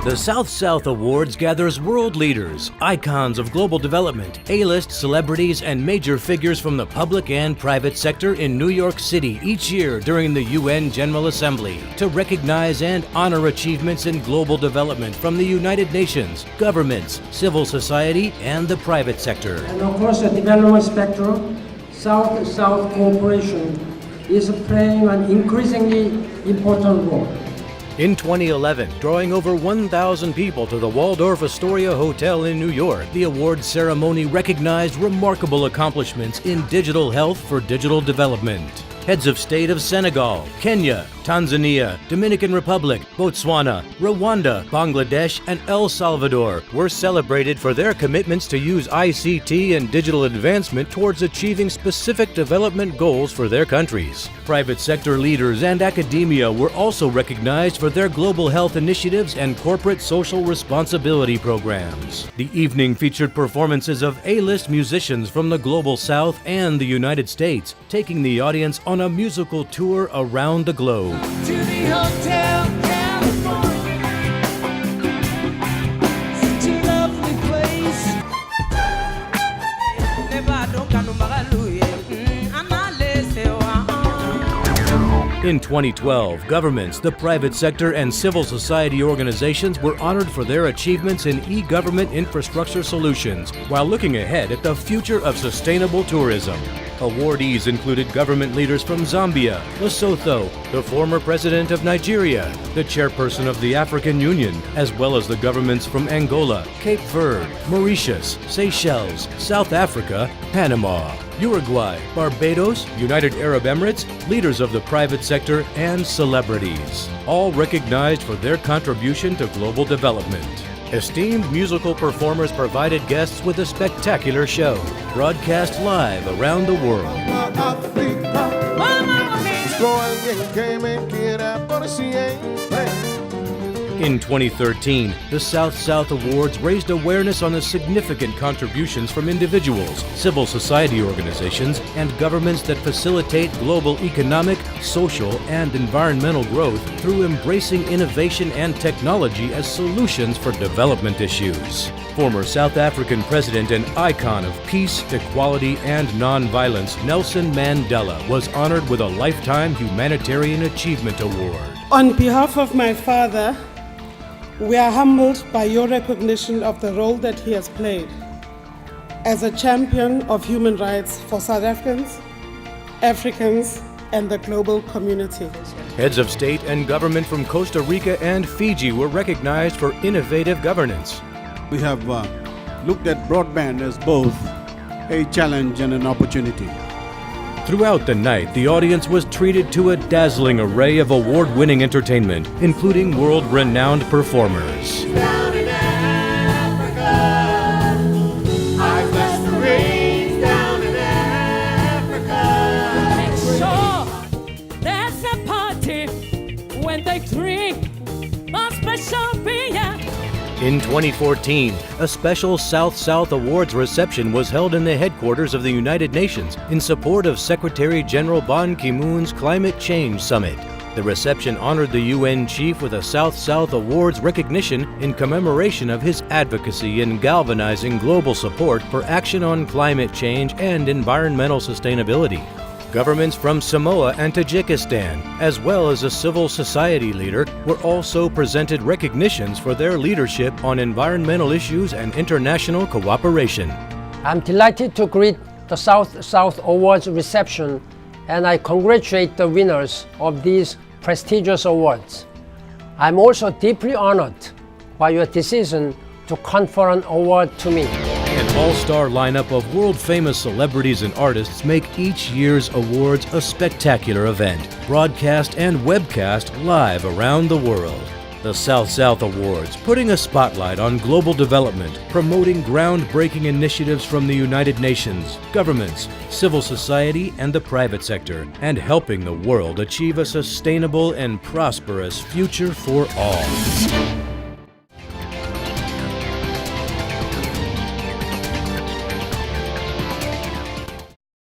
The South-South Awards gathers world leaders, icons of global development, A-list celebrities, and major figures from the public and private sector in New York City each year during the UN General Assembly to recognize and honor achievements in global development from the United Nations, governments, civil society, and the private sector. And across the development spectrum, South-South cooperation is playing an increasingly important role. In 2011, drawing over 1,000 people to the Waldorf Astoria Hotel in New York, the awards ceremony recognized remarkable accomplishments in digital health for digital development. Heads of state of Senegal, Kenya, Tanzania, Dominican Republic, Botswana, Rwanda, Bangladesh, and El Salvador were celebrated for their commitments to use ICT and digital advancement towards achieving specific development goals for their countries. Private sector leaders and academia were also recognized for their global health initiatives and corporate social responsibility programs. The evening featured performances of A-list musicians from the Global South and the United States, taking the audience on a musical tour around the globe. To the Hotel California, such a lovely place. In 2012, governments, the private sector, and civil society organizations were honored for their achievements in e-government infrastructure solutions, while looking ahead at the future of sustainable tourism. Awardees included government leaders from Zambia, Lesotho, the former president of Nigeria, the chairperson of the African Union, as well as the governments from Angola, Cape Verde, Mauritius, Seychelles, South Africa, Panama, Uruguay, Barbados, United Arab Emirates, leaders of the private sector, and celebrities, all recognized for their contribution to global development. Esteemed musical performers provided guests with a spectacular show, broadcast live around the world. In 2013, the South-South Awards raised awareness on the significant contributions from individuals, civil society organizations, and governments that facilitate global economic, social, and environmental growth through embracing innovation and technology as solutions for development issues. Former South African president and icon of peace, equality, and nonviolence, Nelson Mandela was honored with a Lifetime Humanitarian Achievement Award. On behalf of my father, we are humbled by your recognition of the role that he has played as a champion of human rights for South Africans, and the global community. Heads of state and government from Costa Rica and Fiji were recognized for innovative governance. We have looked at broadband as both a challenge and an opportunity. Throughout the night, the audience was treated to a dazzling array of award-winning entertainment, including world-renowned performers. Down in Africa, I bless the rain down in Africa. Make sure there's a party when they drink a special beer. In 2014, a special South-South Awards reception was held in the headquarters of the United Nations in support of Secretary-General Ban Ki-moon's Climate Change Summit. The reception honored the UN chief with a South-South Awards recognition in commemoration of his advocacy in galvanizing global support for action on climate change and environmental sustainability. Governments from Samoa and Tajikistan, as well as a civil society leader, were also presented recognitions for their leadership on environmental issues and international cooperation. I'm delighted to greet the South-South Awards reception, and I congratulate the winners of these prestigious awards. I'm also deeply honored by your decision to confer an award to me. An all-star lineup of world-famous celebrities and artists make each year's awards a spectacular event, broadcast and webcast live around the world. The South-South Awards, putting a spotlight on global development, promoting groundbreaking initiatives from the United Nations, governments, civil society, and the private sector, and helping the world achieve a sustainable and prosperous future for all.